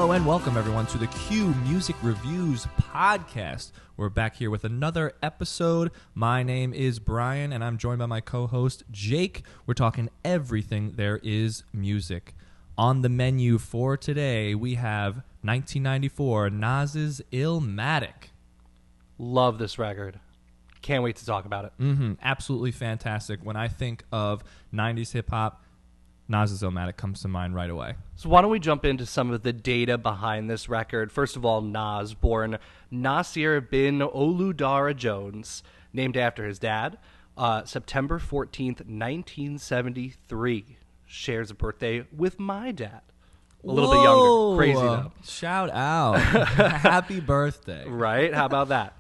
Hello and welcome everyone to the Q Music Reviews podcast. We're back here with another episode. My name is Brian and I'm joined by my co-host Jake. We're talking everything there is music. On the menu for today, we have 1994 Nas's Illmatic. Love this record. Can't wait to talk about it. Absolutely fantastic. When I think of 90s hip-hop, Nas's Illmatic comes to mind right away. So why don't we jump into some of the data behind this record. First of all, Nas, born Nasir bin Oludara Jones, named after his dad, September 14th, 1973. Shares a birthday with my dad. A little bit younger. Crazy, though. Shout out. Happy birthday. Right? How about that?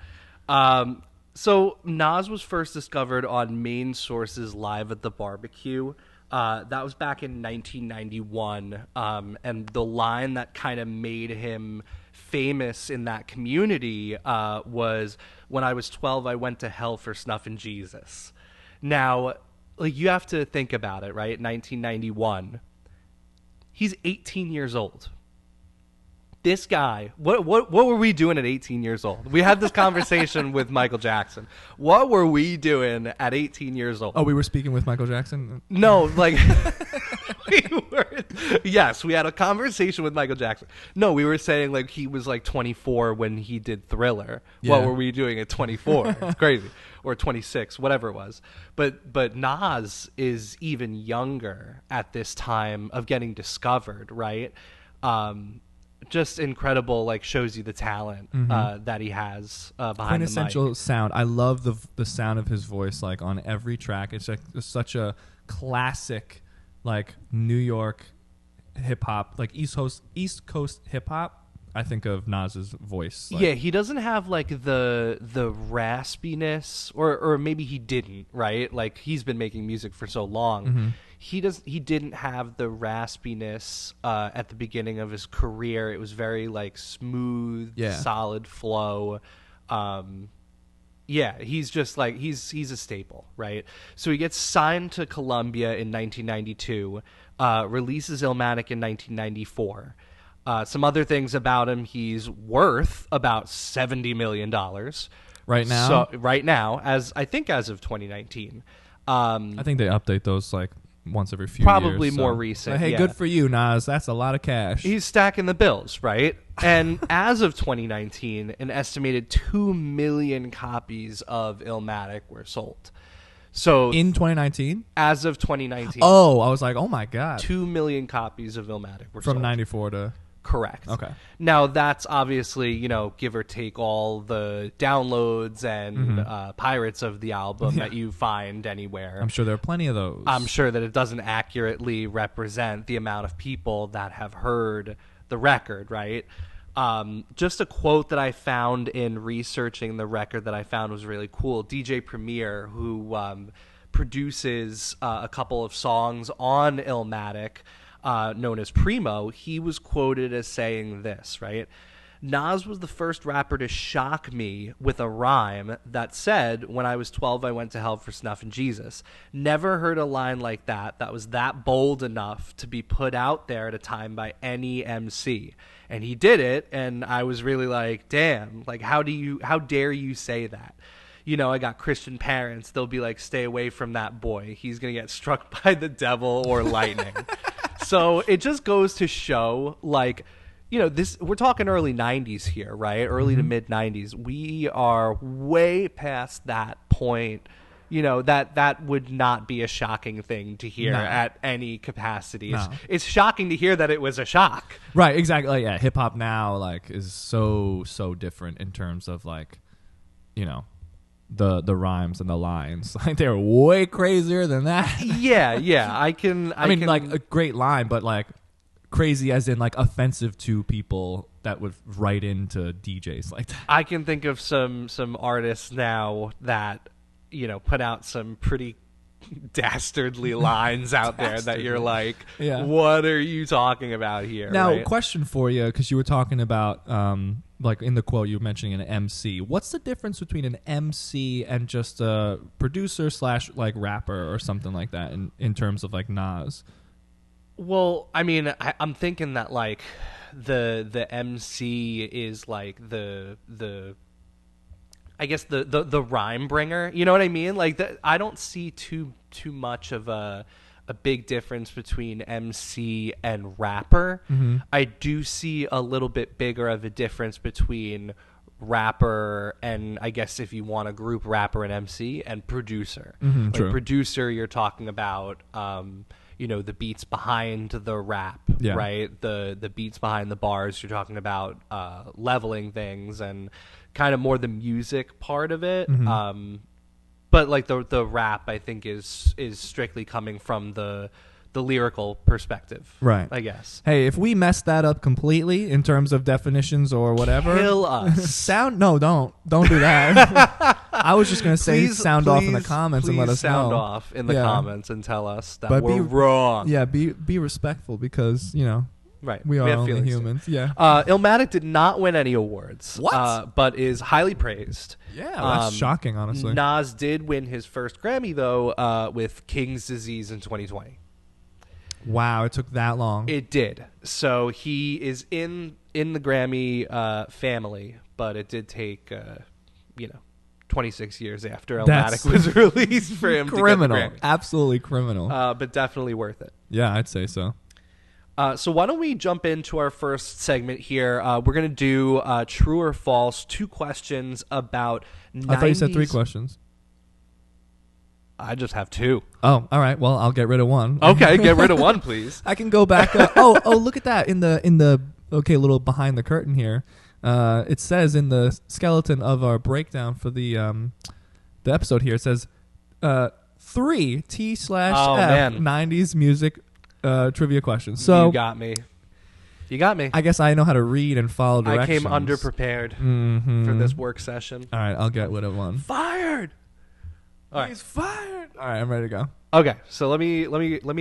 So Nas was first discovered on Main Source's Live at the Barbecue. That was back in 1991, and the line that kind of made him famous in that community was, "When I was 12, I went to hell for snuffing Jesus." Now, like, you have to think about it, right? 1991. He's 18 years old. This guy, what were we doing at 18 years old? We had this conversation with Michael Jackson. What were we doing at 18 years old? Oh, we were speaking with Michael Jackson? No, like, yes, we had a conversation with Michael Jackson. No, we were saying, like, he was, like, 24 when he did Thriller. Yeah. What were we doing at 24? It's crazy. Or 26, whatever it was. But Nas is even younger at this time of getting discovered, right? Just incredible, like, shows you the talent that he has behind the mic. Quintessential sound. I love the sound of his voice, like, on every track. It's like such a classic, like, New York hip hop, like East Coast hip hop. I think of Nas's voice. Like, yeah, he doesn't have, like, the raspiness, or maybe he didn't, right? Like, he's been making music for so long. He didn't have the raspiness at the beginning of his career. It was very, like, smooth, solid flow. He's just, like, he's a staple, right? So he gets signed to Columbia in 1992, releases Illmatic in 1994. Some other things about him: he's worth about $70 million right now. So right now, as of 2019. I think they update those, like, once every few probably years. More recent. But hey, good for you, Nas. That's a lot of cash. He's stacking the bills, right? And as of 2019, an estimated 2 million copies of Illmatic were sold. So in 2019? As of 2019. Oh, I was like, oh my God. 2 million copies of Illmatic were sold. From 94 to... Correct. Okay. Now, that's obviously, give or take all the downloads and pirates of the album that you find anywhere. I'm sure there are plenty of those. I'm sure that it doesn't accurately represent the amount of people that have heard the record, right? Just a quote that I found in researching the record that I found was really cool. DJ Premier, who produces a couple of songs on Illmatic, known as Primo, he was quoted as saying this, right? "Nas was the first rapper to shock me with a rhyme that said, 'When I was 12, I went to hell for snuffing Jesus.' Never heard a line like that was that bold enough to be put out there at a time by any MC. And he did it, and I was really like, damn, like, how dare you say that? I got Christian parents. They'll be like, stay away from that boy. He's going to get struck by the devil or lightning." So it just goes to show, like, we're talking early 90s here, right? Early to mid 90s. We are way past that point. That would not be a shocking thing to hear at any capacity. No. It's shocking to hear that it was a shock. Right, exactly. Like, yeah, hip hop now, like, is so different in terms of, like, the rhymes and the lines. Like, they're way crazier than that. Yeah. I mean, like, a great line, but, like, crazy as in, like, offensive to people that would write into DJs like that. I can think of some artists now that, put out some pretty dastardly lines out there that you're like, what are you talking about here? Now, right? Question for you, because you were talking about, like, in the quote, you were mentioning an MC. What's the difference between an MC and just a producer / like rapper or something like that in terms of, like, Nas? Well, I mean, I'm thinking that, like, the MC is like the I guess the rhyme bringer. You know what I mean? Like I don't see too much of a big difference between MC and rapper. Mm-hmm. I do see a little bit bigger of a difference between rapper and, I guess if you want to group rapper and MC, and producer. Mm-hmm, like true. Producer, you're talking about the beats behind the rap, Yeah. right? The beats behind the bars. You're talking about leveling things and kind of more the music part of it. Mm-hmm. But like the rap, I think is strictly coming from the lyrical perspective, Right. I guess. Hey, if we messed that up completely in terms of definitions or whatever, Kill us. don't do that. I was just gonna say sound off in the comments and let us sound know. off in the Yeah. comments and tell us that But we're wrong. Yeah, be respectful because Right. we are have only feelings too. humans. Yeah. Illmatic did not win any awards. What? But is highly praised. Yeah, that's shocking, honestly. Nas did win his first Grammy though with King's Disease in 2020. Wow, it took that long. It did. So he is in the Grammy family, but it did take 26 years after That's Illmatic was released for him criminal, to get the Grammy. absolutely criminal. But definitely worth it. Yeah, I'd say so. So why don't we jump into our first segment here? We're going to do true or false, 2 questions about 90s. I thought you said 3 questions. I just have 2. Oh, all right. Well, I'll get rid of one. Okay, get rid of one, please. I can go back. Look at that in the little behind the curtain here. It says in the skeleton of our breakdown for the episode here. It says 3 T/F man. 90s music trivia questions. So You got me. I guess I know how to read and follow directions. I came underprepared Mm-hmm. for this work session. All right, I'll get rid of one. Fired. All right. He's fired. All right, I'm ready to go. Okay, so let me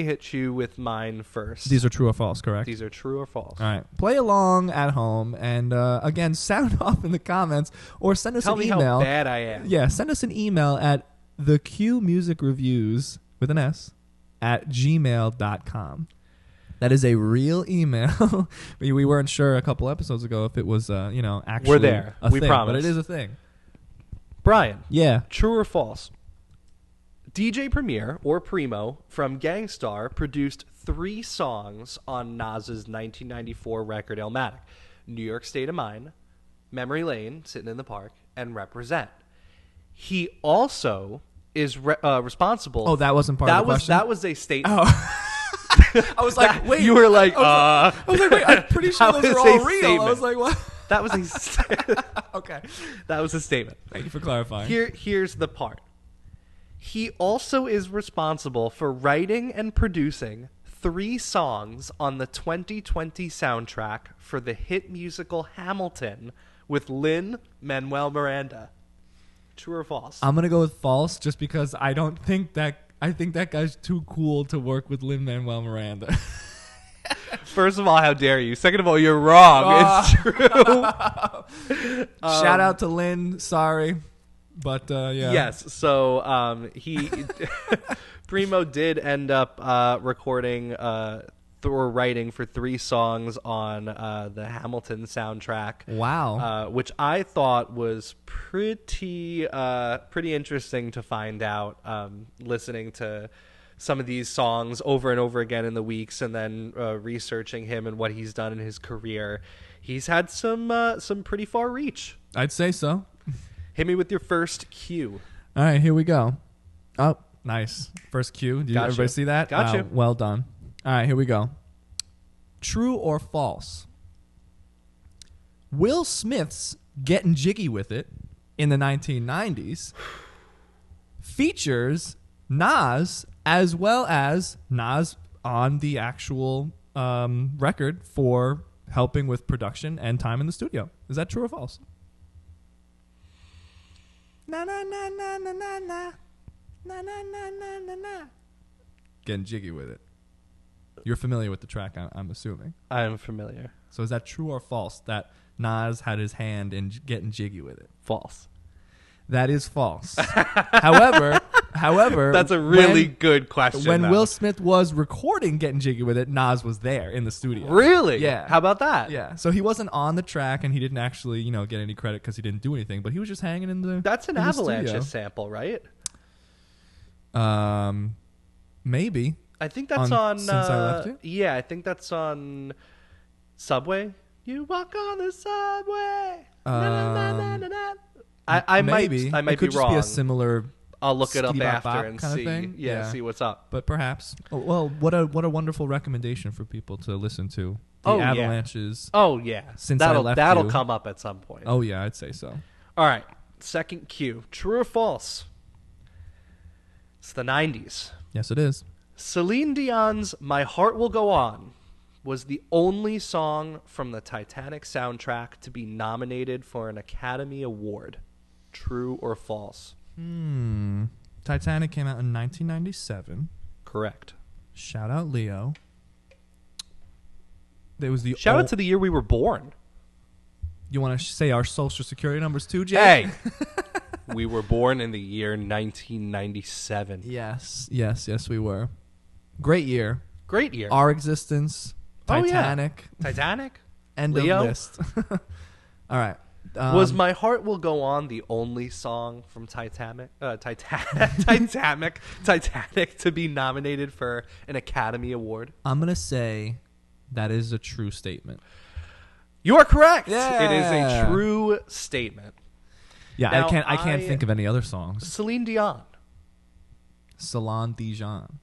hit you with mine first. These are true or false, correct? These are true or false. All right. Play along at home and, again, sound off in the comments or send us Tell an me email. how bad I am. Yeah, send us an email at theqmusicreviews with an S at gmail.com. That is a real email. we weren't sure a couple episodes ago if it was, actually We're there. a We thing, promise. but it is a thing. Brian, Yeah. true or false? DJ Premier, or Primo, from Gangstar produced 3 songs on Nas's 1994 record Illmatic: New York State of Mind, Memory Lane, Sitting in the Park, and Represent. He also is responsible. Oh, that wasn't part of the question? That was a statement. Oh. I was like, wait. You were like, I was like, wait, I'm pretty sure That those are was all a real. statement. I was like, what? That was a Okay. that was a statement. Thank you for clarifying. Here's the part. He also is responsible for writing and producing 3 songs on the 2020 soundtrack for the hit musical Hamilton with Lin-Manuel Miranda. True or false? I'm going to go with false just because I think that guy's too cool to work with Lin-Manuel Miranda. First of all, how dare you? Second of all, you're wrong. It's true. Shout out to Lin. Sorry. But, yeah. Yes. So he Primo did end up recording or writing for 3 songs on the Hamilton soundtrack. Wow. Which I thought was pretty interesting to find out, listening to some of these songs over and over again in the weeks, and then researching him and what he's done in his career. He's had some pretty far reach. I'd say so. Hit me with your first cue. All right, here we go. Oh, nice. First cue. Did Got everybody you. see that? Got Wow, you. Well done. All right, here we go. True or false? Will Smith's Getting Jiggy With It in the 1990s features Nas as well as Nas on the actual record for helping with production and time in the studio. Is that true or false? Na na na na na na na na na na na na na. Getting jiggy with it. You're familiar with the track, I'm assuming. I'm familiar. So is that true or false that Nas had his hand in getting jiggy with it? False. That is false. However, However, that's a really good question. When though. Will Smith was recording Getting Jiggy With It, Nas was there in the studio. Really? Yeah. How about that? Yeah. So he wasn't on the track, and he didn't actually, get any credit because he didn't do anything. But he was just hanging in the. That's an in the Avalanche studio. sample, right? Maybe. I think that's on. Since I Left You? Yeah, I think that's on Subway. You walk on the subway. I might maybe. I It might could be just wrong. be a similar. I'll look it up skitty-bop after bop and kind of see. thing. Yeah. See what's up. But perhaps. Oh, well, what a wonderful recommendation for people to listen to. The Oh, yeah. Avalanches. Oh yeah, Since I Left that'll You. come up at some point. Oh yeah, I'd say so. All right, second cue. True or false? It's the 90s. Yes, it is. Celine Dion's "My Heart Will Go On" was the only song from the Titanic soundtrack to be nominated for an Academy Award. True or false? Titanic came out in 1997. Correct. Shout out Leo. There was the Shout out to the year we were born. You want to say our social security numbers too, Jay? Hey, we were born in the year 1997. Yes, we were. Great year. Great year. Our existence. Oh, yeah. Titanic. Titanic? End Leo? of list. All right. Was "My Heart Will Go On" the only song from Titanic to be nominated for an Academy Award? I'm gonna say that is a true statement. You are correct. Yeah. It is a true statement. Yeah, Now, I can't think of any other songs. Celine Dion. Salon Dijon.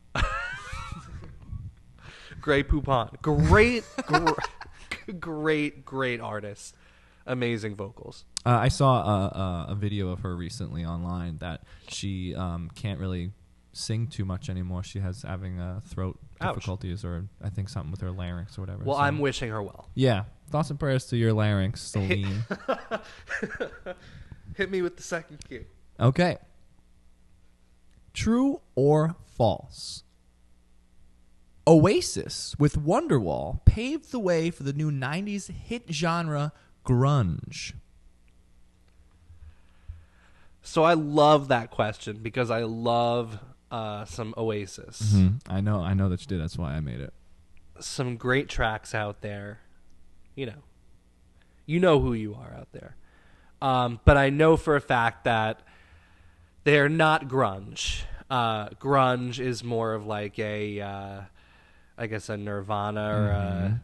Grey Poupon. Great artist. Amazing vocals. I saw a video of her recently online that she can't really sing too much anymore. She has having throat difficulties, or I think something with her larynx or whatever. Well, so, I'm wishing her well. Yeah. Thoughts and prayers to your larynx, Celine. Hit me with the second cue. Okay. True or false? Oasis with Wonderwall paved the way for the new 90s hit genre grunge. So I love that question because I love some Oasis. Mm-hmm. I know that you did. That's why I made it. Some great tracks out there. You know who you are out there. But I know for a fact that they're not grunge. Grunge is more of like a Nirvana or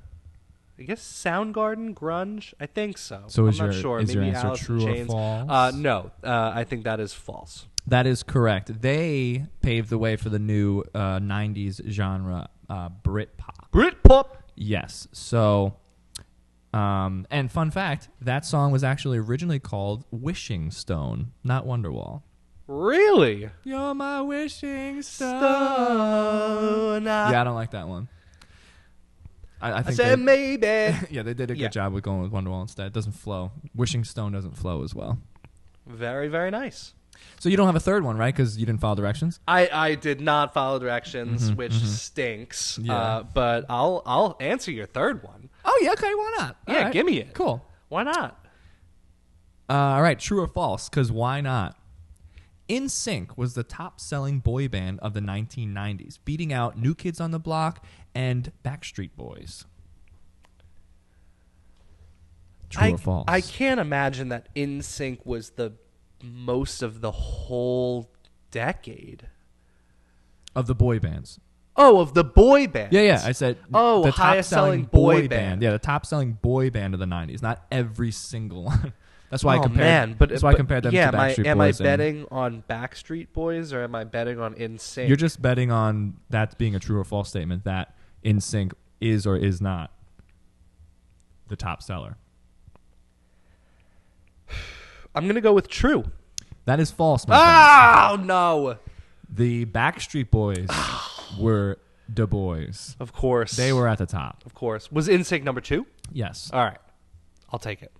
I guess Soundgarden grunge. I think so. So I'm not sure. Is Maybe your answer Alice in true or Chains. false? No, I think that is false. That is correct. They paved the way for the new 90s genre, Britpop. Britpop. Yes. So, and fun fact, that song was actually originally called Wishing Stone, not Wonderwall. Really? You're my wishing stone. Yeah, I don't like that one. I think said maybe. Yeah, they did a good job with going with Wonderwall instead. It doesn't flow. Wishing Stone doesn't flow as well. Very, very nice. So you don't have a third one, right? Because you didn't follow directions? I did not follow directions, which stinks. Yeah. But I'll answer your third one. Oh, yeah, okay, why not? Yeah, All right. give me it. Cool. Why not? All right, true or false? Because why not? NSYNC was the top-selling boy band of the 1990s, beating out New Kids on the Block and Backstreet Boys. True or false? I can't imagine that NSYNC was the most of the whole decade. Of the boy bands. Oh, of the boy bands. Yeah. I said the highest selling boy band. Yeah, the top-selling boy band of the 90s, not every single one. That's why I compared them to Backstreet Boys. Am I betting on Backstreet Boys or am I betting on NSYNC? You're just betting on that being a true or false statement, that NSYNC is or is not the top seller. I'm going to go with true. That is false, my friend. Oh, no. The Backstreet Boys were the boys. Of course. They were at the top. Of course. Was NSYNC number 2? Yes. All right. I'll take it.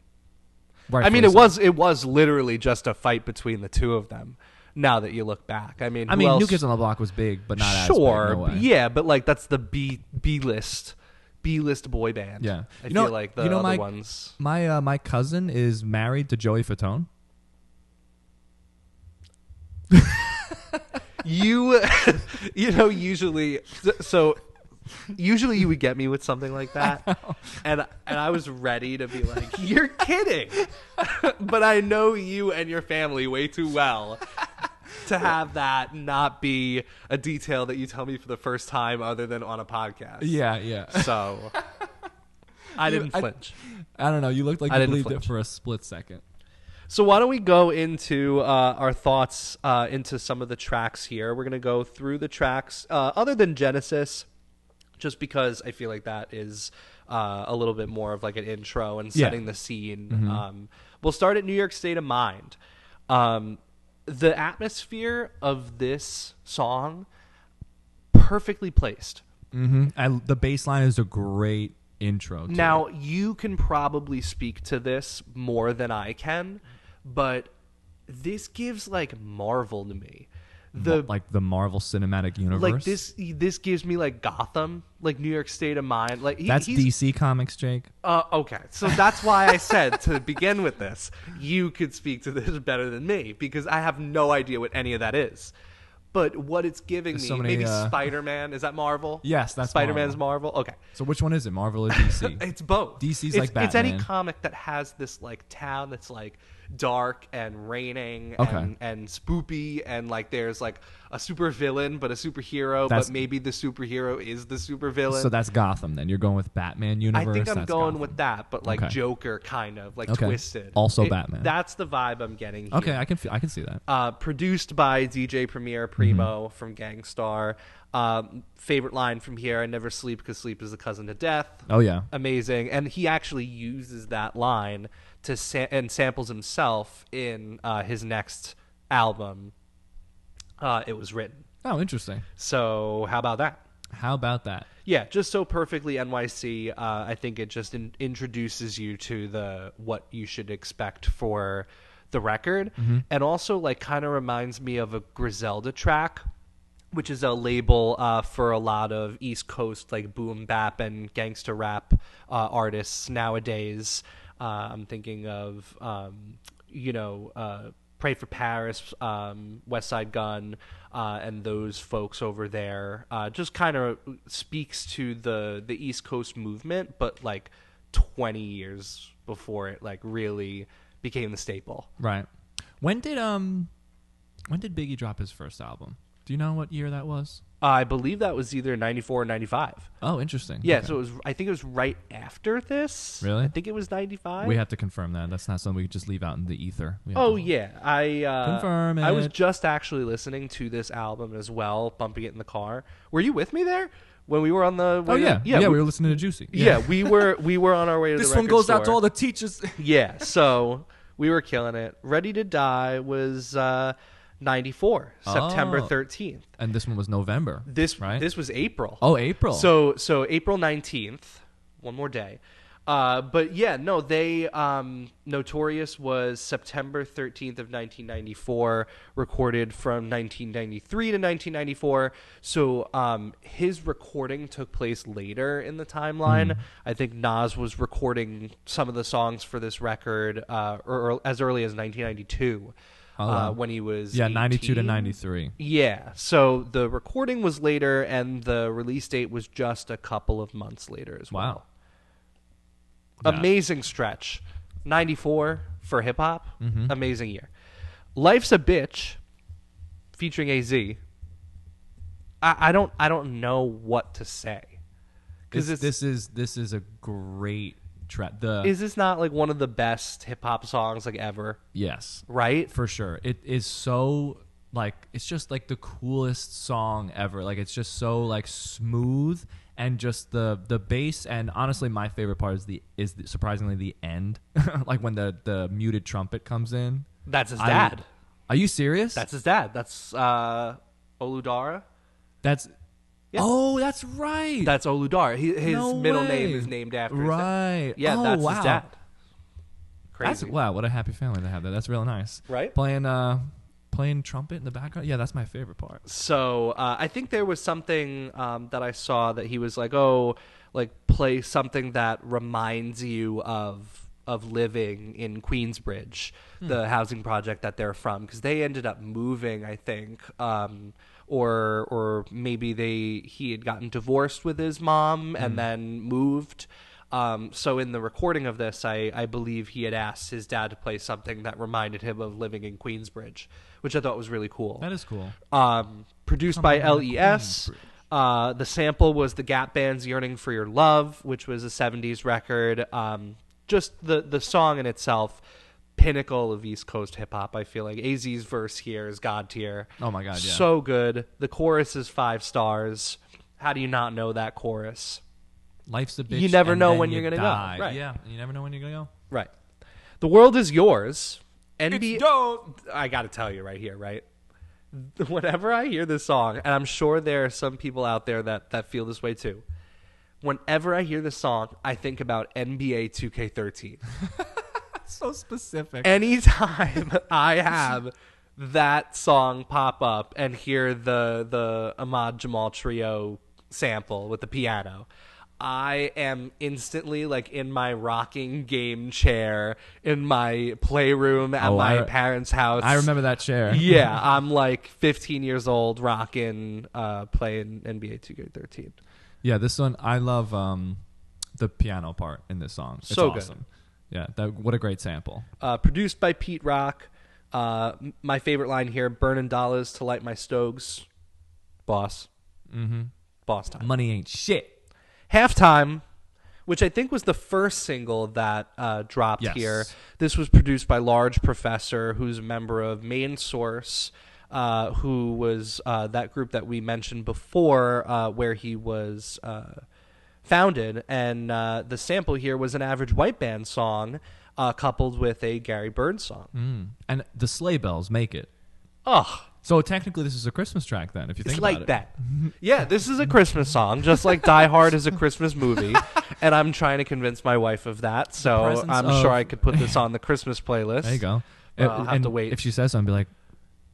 Rightfully I mean, so. it was literally just a fight between the two of them. Now that you look back, I mean, who else? New Kids on the Block was big, but not sure, as big. No way. yeah, but like that's the B list boy band. Yeah, I feel like the other ones. My cousin is married to Joey Fatone. you usually you would get me with something like that, and I was ready to be like, you're kidding. But I know you and your family way too well to have that not be a detail that you tell me for the first time other than on a podcast. Yeah. So I didn't flinch. I don't know. You looked like you believed it for a split second. So why don't we go into our thoughts into some of the tracks here. We're going to go through the tracks other than Genesis, just because I feel like that is a little bit more of like an intro and setting the scene. Mm-hmm. We'll start at New York State of Mind. The atmosphere of this song, perfectly placed. Mm-hmm. The bass line is a great intro. Now, you can probably speak to this more than I can, but this gives like Marvel to me. Like the Marvel Cinematic Universe. Like this gives me like Gotham, like New York State of Mind. Like that's DC Comics, Jake. Okay, so that's why I said to begin with this, you could speak to this better than me because I have no idea what any of that is. But what it's giving me, maybe Spider-Man, is that Marvel? Yes, that's Spider-Man's Marvel. Okay. So which one is it, Marvel or DC? It's both. DC's like Batman. It's any comic that has this like town that's like dark and raining and spoopy, and like there's like a super villain but a superhero, but maybe the superhero is the super villain. So that's Gotham then. You're going with Batman universe. I think I'm going Gotham. with that, but like Joker kind of like twisted. Also Batman. That's the vibe I'm getting here. Okay, I can see that. Produced by DJ Premier Primo from Gangstar. Favorite line from here: "I never sleep because sleep is the cousin to death." Oh yeah, amazing. And he actually uses that line to and samples himself in his next album. It was written. Oh, interesting. So how about that? Yeah, just so perfectly NYC. I think it just introduces you to what you should expect for the record, and also like kind of reminds me of a Griselda track, which is a label for a lot of East Coast like boom bap and gangster rap artists nowadays. I'm thinking of Pray for Paris, West Side Gun, and those folks over there. Just kind of speaks to the East Coast movement, but like 20 years before it like really became the staple. Right. When did Biggie drop his first album? Do you know what year that was? I believe that was either 94 or 95. Oh, interesting. Yeah, okay. So I think it was right after this. Really? I think it was 95. We have to confirm that. That's not something we could just leave out in the ether. Confirm it. I was just actually listening to this album as well, bumping it in the car. Were you with me there when we were on the? We were listening to Juicy. Yeah, we were on our way to this the record one goes store. out to all the teachers. Yeah, so we were killing it. Ready to Die was 94, September 13th. And this one was November. This was April. Oh, April. So April 19th, one more day. But yeah, no, they Notorious was September 13th of 1994, recorded from 1993 to 1994. So his recording took place later in the timeline. I think Nas was recording some of the songs for this record or as early as 1992. When he was 92 to 93. Yeah, so the recording was later, and the release date was just a couple of months later as well. Wow. Amazing stretch. 94 for hip-hop. Amazing year. Life's a Bitch, featuring AZ. I don't know what to say. Because this is a great track. Is this not like one of the best hip hop songs like ever? Yes, right, for sure. It is so like it's just like the coolest song ever. Like it's just so like smooth and just the bass. And honestly, my favorite part is surprisingly the end, like when the muted trumpet comes in. That's his dad. Are you serious? That's his dad. That's Oludara. Yeah. Oh, that's right. That's Oludara. His middle name is named after his dad. Yeah, that's his dad. Crazy. Wow, what a happy family to have that. That's real nice. Right? Playing trumpet in the background. Yeah, that's my favorite part. So I think there was something that I saw that he was like, play something that reminds you of living in Queensbridge, the housing project that they're from, because they ended up moving, I think, or maybe he had gotten divorced with his mom and then moved. So in the recording of this, I believe he had asked his dad to play something that reminded him of living in Queensbridge, which I thought was really cool. That is cool. Produced by LES. The sample was the Gap Band's Yearning for Your Love, which was a 70s record. Just the song in itself, pinnacle of East Coast hip-hop, I feel like. AZ's verse here is God tier. Oh, my God, yeah. So good. The chorus is 5 stars. How do you not know that chorus? Life's a bitch. You never and know then when you you're going to die. go. Right. Yeah, you never know when you're going to go. Right. The World Is Yours. It's dope. I got to tell you right here, right? Whenever I hear this song, and I'm sure there are some people out there that feel this way too. Whenever I hear this song, I think about NBA 2K13. So specific. Anytime I have that song pop up and hear the Ahmad Jamal Trio sample with the piano, I am instantly like in my rocking game chair in my playroom at my parents' house. I remember that chair. Yeah, I'm like 15 years old rocking, playing NBA 2K13. Yeah, this one, I love the piano part in this song. It's so awesome. Yeah, what a great sample. Produced by Pete Rock. My favorite line here, burning dollars to light my stoves. Boss. Mm-hmm. Boss time. Money ain't shit. Halftime, which I think was the first single that dropped here. This was produced by Large Professor, who's a member of Main Source, who was that group that we mentioned before, where he was founded. And the sample here was an Average White Band song coupled with a Gary Byrne song. And the sleigh bells make it. Oh, so technically this is a Christmas track then, if you think it's about like it. that. Yeah, this is a Christmas song, just like Die Hard is a Christmas movie. And I'm trying to convince my wife of that, so I'm sure I could put this on the Christmas playlist. There you go. I'll have to wait. If she says something, I'll be like,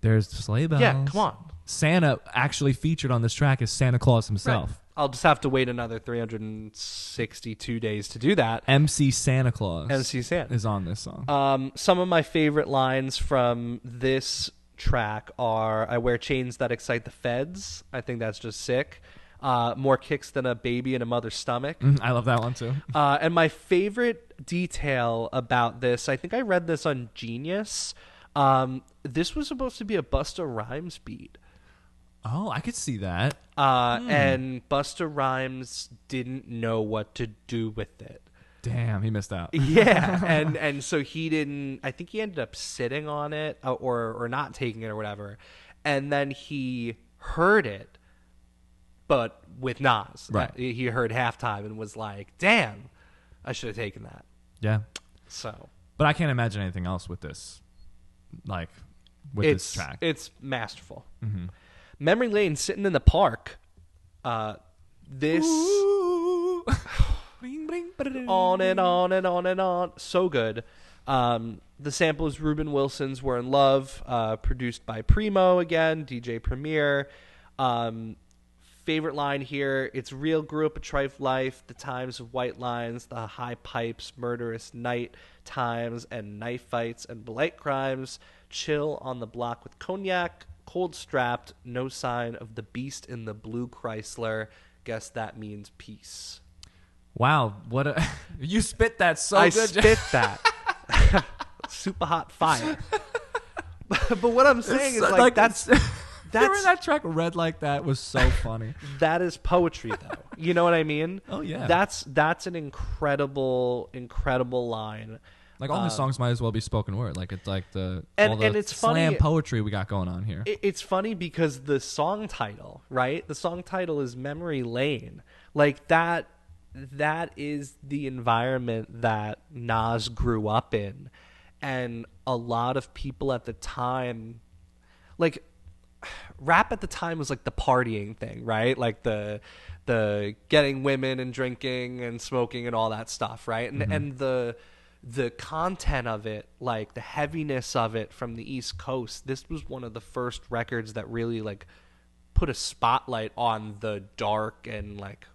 there's the sleigh bells. Yeah, come on. Santa actually featured on this track is Santa Claus himself. Right. I'll just have to wait another 362 days to do that. MC Santa Claus MC Santa is on this song. Some of my favorite lines from this track are, I wear chains that excite the feds. I think that's just sick. More kicks than a baby in a mother's stomach. I love that one too. And my favorite detail about this, I think I read this on Genius. This was supposed to be a Busta Rhymes beat. Oh, I could see that. And Busta Rhymes didn't know what to do with it. Damn, he missed out. Yeah, and so he didn't. I think he ended up sitting on it or not taking it or whatever. And then he heard it, but with Nas. Right. He heard halftime and was like, "Damn, I should have taken that." Yeah. So, but I can't imagine anything else with this, like this track. It's masterful. Mm-hmm. Memory Lane, Sitting in the Park. This. Ooh. On and on and on and on. So good. The sample is Ruben Wilson's We're in Love, produced by Primo again, DJ Premier. Favorite line here, it's real, grew up a trife life, the times of white lines, the high pipes, murderous night times, and knife fights and blight crimes. Chill on the block with cognac, cold strapped, no sign of the beast in the blue Chrysler. Guess that means peace. Wow, what a you spit that so I good. I spit that. Super hot fire. But what I'm saying is like that's hearing that track read like that was so funny. That is poetry though. You know what I mean? Oh yeah. That's an incredible line. Like all his songs might as well be spoken word. Like it's like all the it's slam funny, poetry we got going on here. It's funny because the song title, right? The song title is Memory Lane. Like that is the environment that Nas grew up in. And a lot of people at the time, like rap at the time was like the partying thing, right? Like the getting women and drinking and smoking and all that stuff, right? And and the content of it, like the heaviness of it from the East Coast, this was one of the first records that really like put a spotlight on the dark and like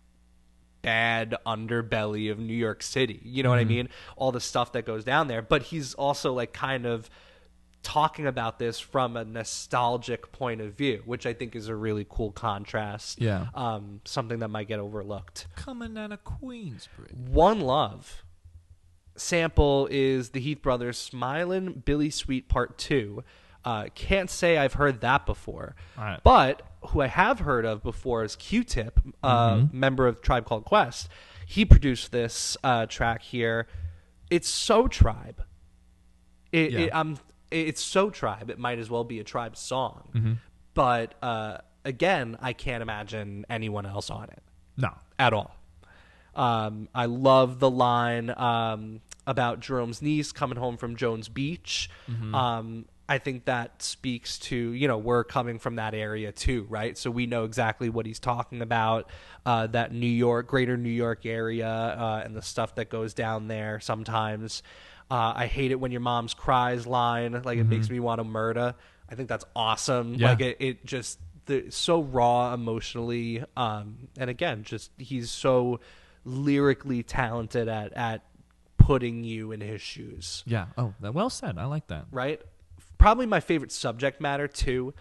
bad underbelly of New York City. You know what I mean? All the stuff that goes down there. But he's also like kind of talking about this from a nostalgic point of view, which I think is a really cool contrast. Yeah. Something that might get overlooked. Coming out of Queensbridge. One Love sample is the Heath Brothers' Smilin' Billy Sweet Part 2. Can't say I've heard that before. All right. But who I have heard of before is Q-Tip, member of Tribe Called Quest. He produced this track here. It's so Tribe. It's so Tribe. It might as well be a Tribe song. Mm-hmm. But again, I can't imagine anyone else on it. No. At all. I love the line about Jerome's niece coming home from Jones Beach. Mm-hmm. I think that speaks to, we're coming from that area too, right? So we know exactly what he's talking about, that greater New York area, and the stuff that goes down there sometimes. I hate it when your mom's cries line, like it makes me want to murder. I think that's awesome. Yeah. Like it just so raw emotionally. And again, just he's so lyrically talented at putting you in his shoes. Yeah. Oh, well said. I like that. Right? Probably my favorite subject matter too.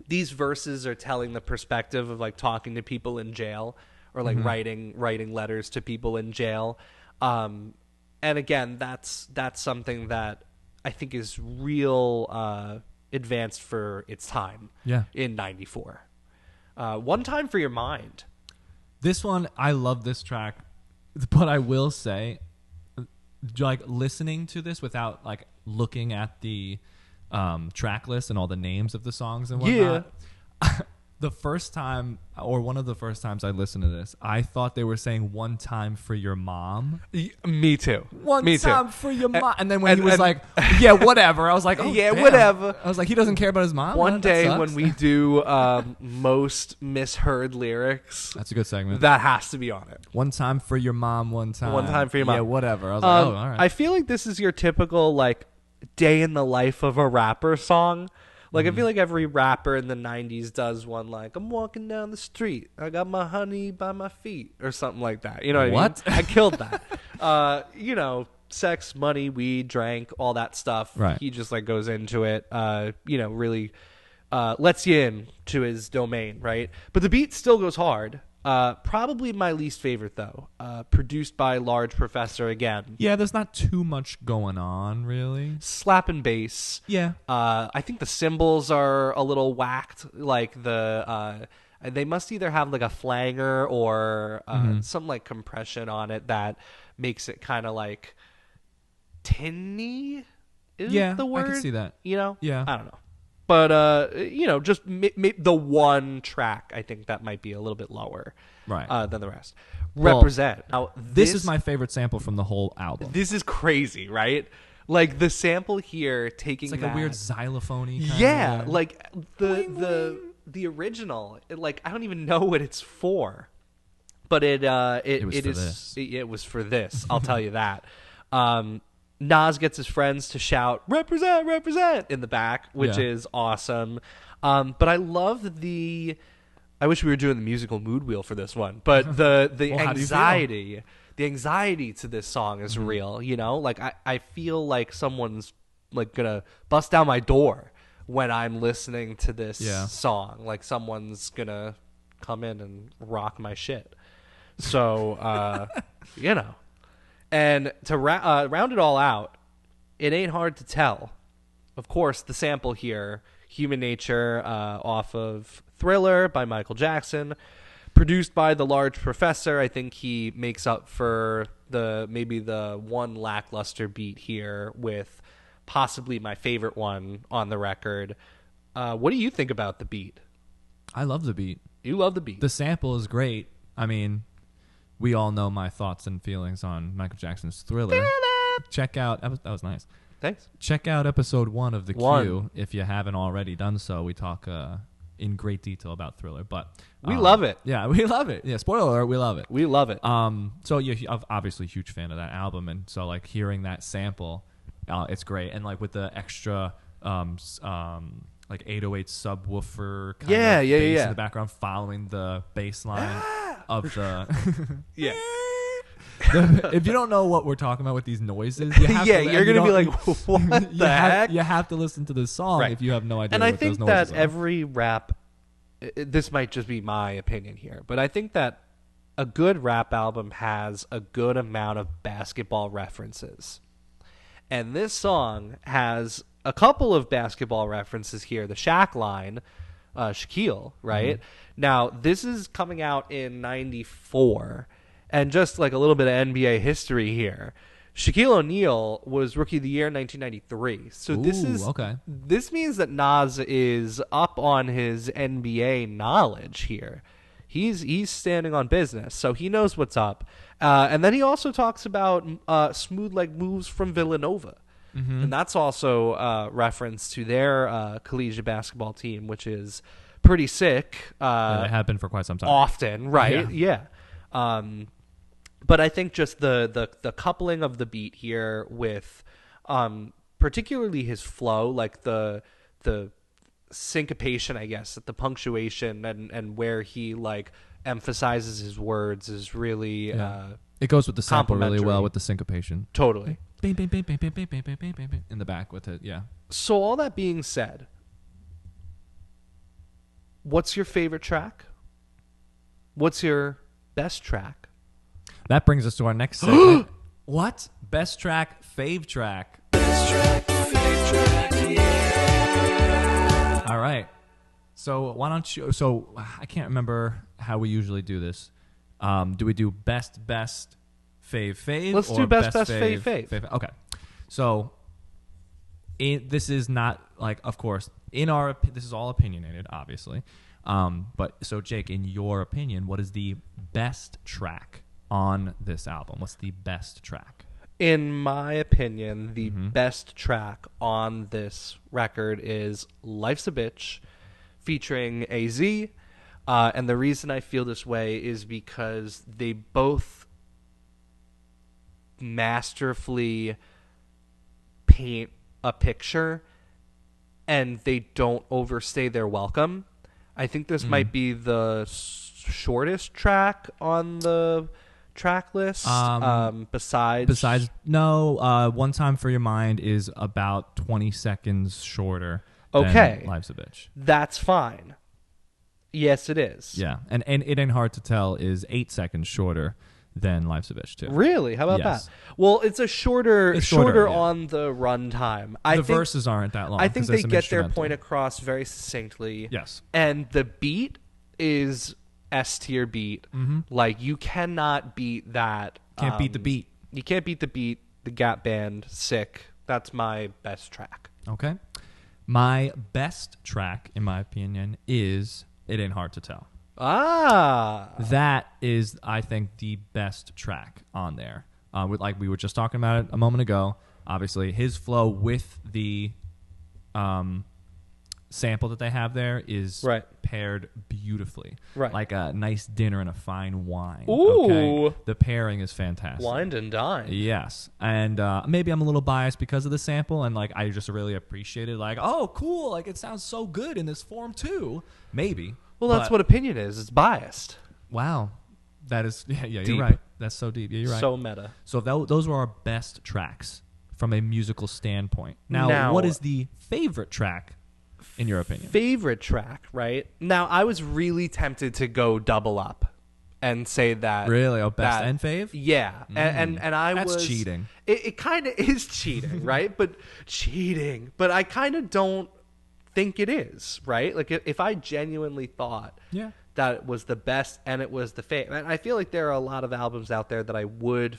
These verses are telling the perspective of like talking to people in jail or like writing letters to people in jail. And again, that's something that I think is real advanced for its time. Yeah. In '94. One Time for Your Mind. This one, I love this track, but I will say, like listening to this without like looking at the track list and all the names of the songs and whatnot. Yeah. The first time, or one of the first times I listened to this, I thought they were saying "One Time for Your Mom." Me too. One Me time too. for your mom. And then when he was like, yeah, whatever. I was like, oh, yeah, damn. whatever. I was like, he doesn't care about his mom? One That day sucks. when we do most misheard lyrics, That's a good segment. that has to be on it. One time for your mom, one time. One time for your mom. Yeah, whatever. I was like, oh, all right. I feel like this is your typical like day in the life of a rapper song. Like I feel like every rapper in the 90s does one like, I'm walking down the street, I got my honey by my feet, or something like that. You know what I mean? I killed that. Sex, money, weed, drank, all that stuff. Right. He just like goes into it, really lets you in to his domain, right? But the beat still goes hard. Probably my least favorite though. Produced by Large Professor again. Yeah, there's not too much going on, really. Slap and bass. Yeah. I think the cymbals are a little whacked. Like they must either have like a flanger or some like compression on it that makes it kind of like tinny. Is the word? I can see that. Yeah. I don't know. But, just the one track, I think that might be a little bit lower than the rest. Well, Represent. Now, this is my favorite sample from the whole album. This is crazy, right? Like, the sample here taking It's like a weird xylophone-y kind Yeah, of, like, the original, like, I don't even know what it's for. But it was for this, I'll tell you that. Nas gets his friends to shout "Represent, represent" in the back, which is awesome. But I love I wish we were doing the musical mood wheel for this one. But the anxiety to this song is real. Like I feel like someone's like gonna bust down my door when I'm listening to this song. Like someone's gonna come in and rock my shit. So And to round it all out, it ain't hard to tell. Of course, the sample here, Human Nature, off of Thriller by Michael Jackson, produced by the Large Professor. I think he makes up for maybe the one lackluster beat here with possibly my favorite one on the record. What do you think about the beat? I love the beat. You love the beat. The sample is great. I mean, we all know my thoughts and feelings on Michael Jackson's Thriller. Check out... That was nice. Thanks. Check out episode 1 of The Q if you haven't already done so. We talk in great detail about Thriller. But we love it. Yeah, we love it. Yeah, spoiler alert, we love it. We love it. So I'm obviously a huge fan of that album. And so like hearing that sample, it's great. And like with the extra... like 808 subwoofer kind of bass in the background following the bass line of the If you don't know what we're talking about with these noises, you have you're gonna be like, what the heck? You have to listen to the song if you have no idea. And what I think those that noises are. every rap, this might just be my opinion here, but I think that a good rap album has a good amount of basketball references. And this song has a couple of basketball references here. The Shaq line, Shaquille, right? Now, this is coming out in 94. And just like a little bit of NBA history here. Shaquille O'Neal was Rookie of the Year in 1993. So this means that Nas is up on his NBA knowledge here. He's standing on business, so he knows what's up. And then he also talks about smooth leg moves from Villanova. And that's also a reference to their collegiate basketball team, which is pretty sick. They have been for quite some time. Often, right? Yeah. But I think just the coupling of the beat here with particularly his flow, like the syncopation, I guess, the punctuation and where he like emphasizes his words is really it goes with the sample really well with the syncopation. Totally. Bing, bing, bing, bing, bing, bing, bing, bing, bing, bing, in the back with it, yeah. So all that being said, what's your favorite track? What's your best track? That brings us to our next segment. What? Best track, fave track. Best track, fave track, yeah. All right. So why don't you... So I can't remember how we usually do this. Do we do best, fave? Let's do best, fave. Okay. So this is not like, of course, this is all opinionated, obviously. But so Jake, in your opinion, what is the best track on this album? What's the best track? In my opinion, the best track on this record is Life's a Bitch featuring AZ. And the reason I feel this way is because they both masterfully paint a picture and they don't overstay their welcome. I think this might be the shortest track on the track list. Besides no, One Time for Your Mind is about 20 seconds shorter than Life's a Bitch. That's fine. Yes, it is. Yeah, and It Ain't Hard to Tell is 8 seconds shorter than Life's a Bitch too. Really? How about that? Well, it's shorter on the runtime. I think verses aren't that long. I think they get their point across very succinctly. Yes. And the beat is S-tier beat. Like, you cannot beat that. Can't beat the beat. You can't beat the beat. The Gap Band, sick. That's my best track. Okay. My best track, in my opinion, is It Ain't Hard to Tell. That is, I think, the best track on there. Like we were just talking about it a moment ago. Obviously, his flow with the sample that they have there is paired beautifully. Right. Like a nice dinner and a fine wine. Ooh. Okay? The pairing is fantastic. Wined and dined. Yes. And maybe I'm a little biased because of the sample, and like I just really appreciate it. Like, oh, cool. Like, it sounds so good in this form, too. Maybe. Well, that's what opinion is. It's biased. Wow. That is, yeah, deep. You're right. That's so deep. Yeah, you're right. So meta. So those were our best tracks from a musical standpoint. Now, what is the favorite track, in your opinion? Favorite track, right? Now, I was really tempted to go double up and say that. Really? Oh, best and fave? Yeah. And I That's was... cheating. It kind of is cheating, right? But I kind of don't think it is, right? Like, if I genuinely thought that it was the best and it was the favorite, and I feel like there are a lot of albums out there that I would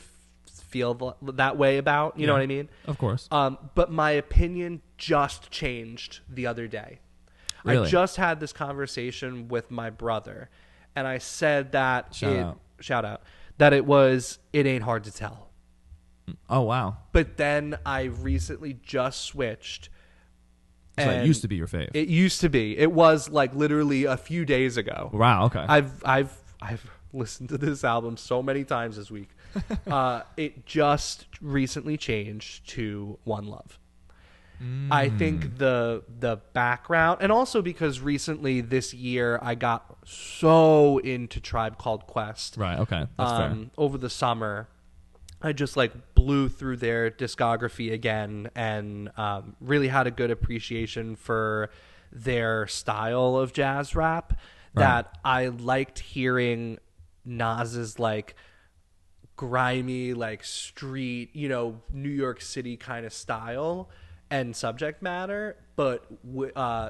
feel that way about, you know what I mean? Of course. But my opinion just changed the other day. Really? I just had this conversation with my brother, and I said that shout out that it ain't hard to tell. Oh, wow. But then I recently just switched. So it used to be your fave. It used to be. It was like literally a few days ago. Wow. Okay. I've listened to this album so many times this week. It just recently changed to One Love. I think the background, and also because recently this year I got so into Tribe Called Quest. Right. Okay. That's fair. Over the summer, I just like blew through their discography again and really had a good appreciation for their style of jazz rap. That I liked hearing Nas's like grimy, like street, New York City kind of style and subject matter, but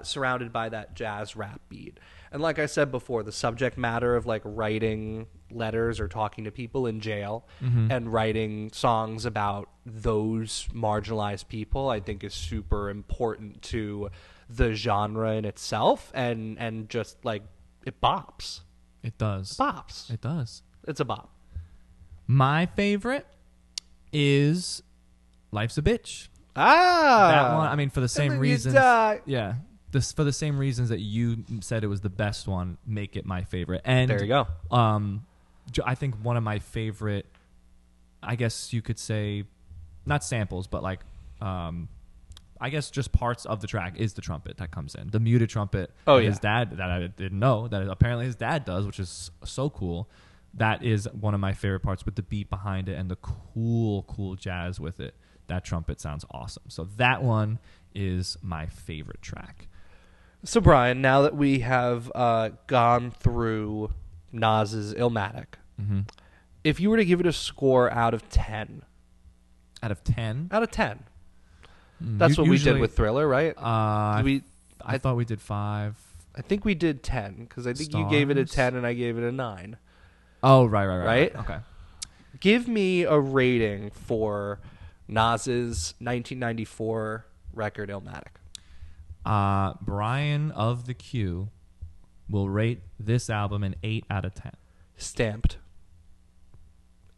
surrounded by that jazz rap beat. And like I said before, the subject matter of like writing letters or talking to people in jail and writing songs about those marginalized people, I think is super important to the genre in itself, and just like it bops. It does. It bops. It does. It's a bop. My favorite is Life's a Bitch. That one, I mean, for the same reasons. Yeah. For the same reasons that you said it was the best one, make it my favorite. And there you go. I think one of my favorite, I guess you could say, not samples, but like, I guess just parts of the track is the trumpet that comes in. The muted trumpet his dad, that I didn't know, that apparently his dad does, which is so cool. That is one of my favorite parts, with the beat behind it and the cool jazz with it. That trumpet sounds awesome. So that one is my favorite track. So Brian, now that we have gone through Nas's Illmatic, if you were to give it a score out of 10. Out of 10? Out of 10. That's what we did with Thriller, right? I thought we did 5. I think we did 10, because I think you gave it a 10 and I gave it a 9. Oh, right. Okay. Give me a rating for Nas's 1994 record Illmatic. Brian of the Q will rate this album an 8 out of 10. Stamped.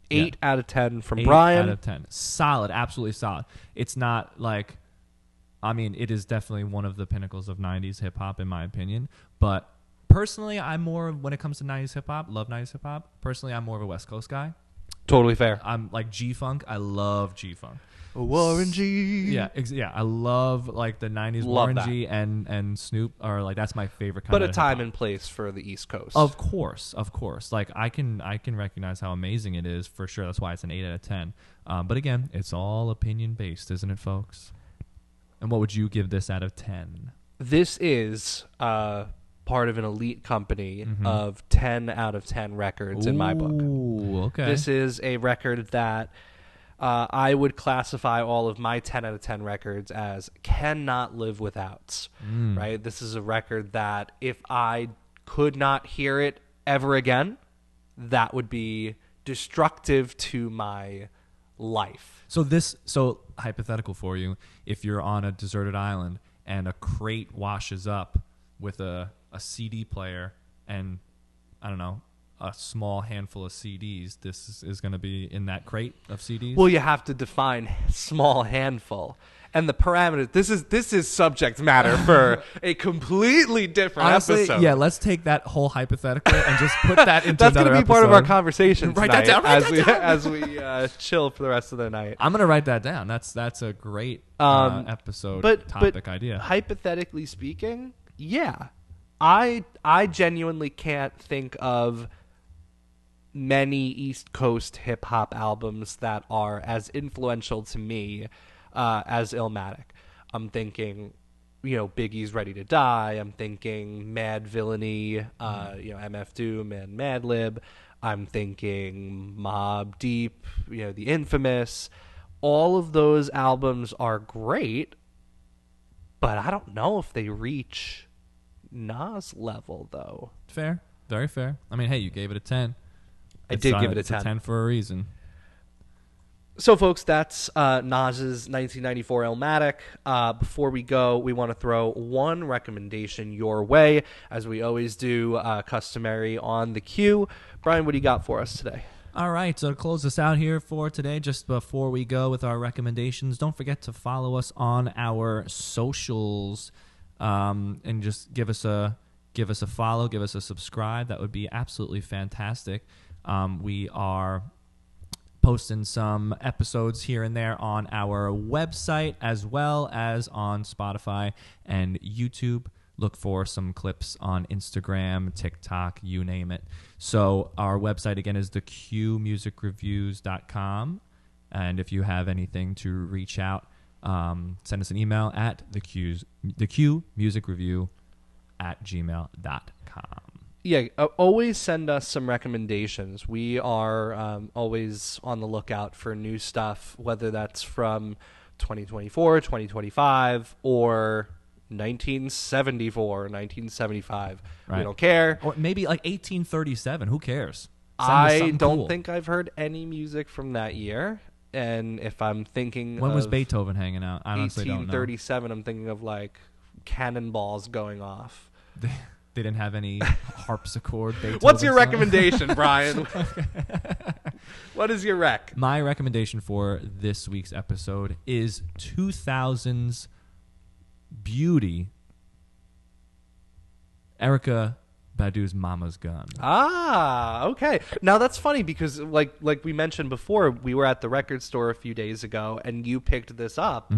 8 out of 10 from 8 Brian. 8 out of 10. Solid, absolutely solid. It's not like, I mean, it is definitely one of the pinnacles of 90s hip-hop, in my opinion. But personally, I'm more, when it comes to 90s hip-hop, love 90s hip-hop. Personally, I'm more of a West Coast guy. Totally fair. I'm like G-Funk. I love G-Funk. Warren G. Yeah, I love like the 90s Warren G and Snoop are like, that's my favorite kind of But a time hip-hop. and place for the East Coast. Of course. Like I can recognize how amazing it is for sure. That's why it's an 8 out of 10. But again, it's all opinion based, isn't it, folks? And what would you give this out of 10? This is part of an elite company of 10 out of 10 records in my book. Ooh, okay. This is a record that I would classify all of my 10 out of 10 records as cannot live without, right? This is a record that if I could not hear it ever again, that would be destructive to my life. So hypothetical for you, if you're on a deserted island and a crate washes up with a CD player and, I don't know, a small handful of CDs, this is going to be in that crate of CDs? Well, you have to define small handful. And the parameters, this is subject matter for a completely different episode. Yeah, let's take that whole hypothetical and just put that into That's another gonna be episode. part of our conversation Write tonight that down, as we chill for the rest of the night. I'm going to write that down. That's a great episode topic idea. Hypothetically speaking, yeah. I genuinely can't think of many East Coast hip hop albums that are as influential to me as Illmatic. I'm thinking, Biggie's Ready to Die. I'm thinking Mad Villainy, MF Doom and Madlib. I'm thinking Mobb Deep, The Infamous. All of those albums are great, but I don't know if they reach Nas level, though. Fair. Very fair. I mean, hey, you gave it a 10. I did give it a 10. It's a 10 for a reason. So, folks, that's Nas's 1994 Illmatic. Before we go, we want to throw one recommendation your way, as we always do, customary on the queue. Brian, what do you got for us today? All right, so to close us out here for today, just before we go with our recommendations, don't forget to follow us on our socials, and just give us a follow, give us a subscribe. That would be absolutely fantastic. We are posting some episodes here and there on our website as well as on Spotify and YouTube. Look for some clips on Instagram, TikTok, you name it. So our website, again, is theqmusicreviews.com. And if you have anything to reach out, send us an email at theqmusicreview@gmail.com. Yeah, always send us some recommendations. We are always on the lookout for new stuff, whether that's from 2024, 2025, or 1974, 1975. Right. We don't care. Or maybe like 1837. Who cares? Send us I something don't cool. think I've heard any music from that year. And if I'm thinking When was of Beethoven hanging out? I honestly don't know. 1837, I'm thinking of like cannonballs going off. They didn't have any harpsichord. Beethoven What's your song? recommendation, Brian? What is your rec? My recommendation for this week's episode is 2000's beauty, Erykah Badu's Mama's Gun. Ah, okay. Now that's funny because like we mentioned before, we were at the record store a few days ago and you picked this up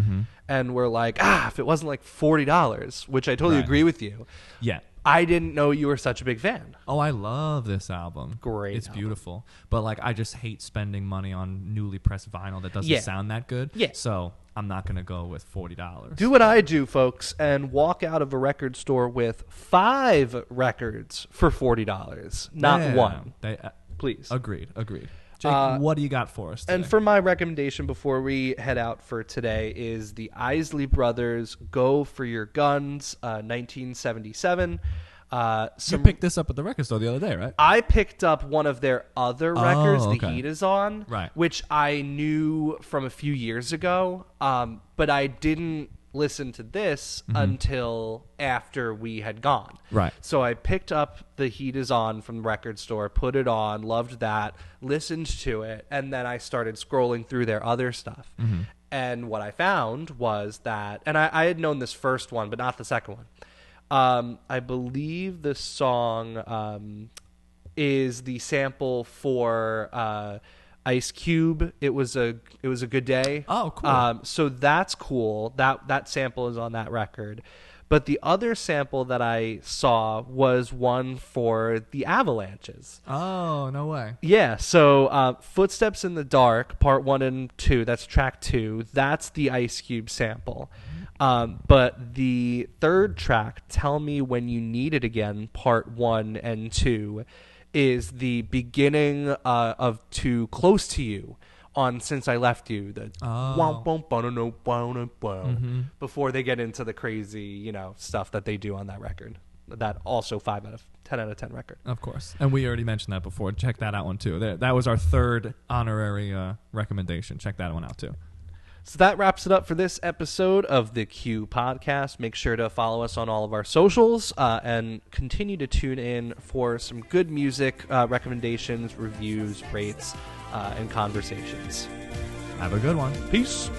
and we're like, if it wasn't like $40, which I totally Right. agree with you. Yeah. I didn't know you were such a big fan. Oh, I love this album. Great It's album. beautiful. But like I just hate spending money on newly pressed vinyl that doesn't Yeah. sound that good. Yeah. So I'm not going to go with $40. Do what I do, folks, and walk out of a record store with 5 records for $40, not Yeah. one. They, Please. agreed. Jake, what do you got for us today? And for my recommendation before we head out for today is the Isley Brothers' Go For Your Guns, 1977. You picked this up at the record store the other day, right? I picked up one of their other records, okay. The Heat Is On, Right. which I knew from a few years ago, but I didn't listen to this until after we had gone. Right. So I picked up The Heat Is On from the record store, put it on, loved that, listened to it, and then I started scrolling through their other stuff. And what I found was that, and I had known this first one, but not the second one. I believe the song is the sample for Ice Cube. It was a good day. Oh, cool. So that's cool. That sample is on that record. But the other sample that I saw was one for the Avalanches. Oh, no way. Yeah, so Footsteps in the Dark, part 1 and 2, that's track 2. That's the Ice Cube sample. But the third track, Tell Me When You Need It Again, part 1 and 2, is the beginning of Too Close to You on Since I Left You. The before they get into the crazy, stuff that they do on that record. That also 10 out of 10 record. Of course. And we already mentioned that before. Check that out one, too. That was our third honorary recommendation. Check that one out, too. So that wraps it up for this episode of the Q Podcast. Make sure to follow us on all of our socials and continue to tune in for some good music recommendations, reviews, rates, and conversations. Have a good one. Peace.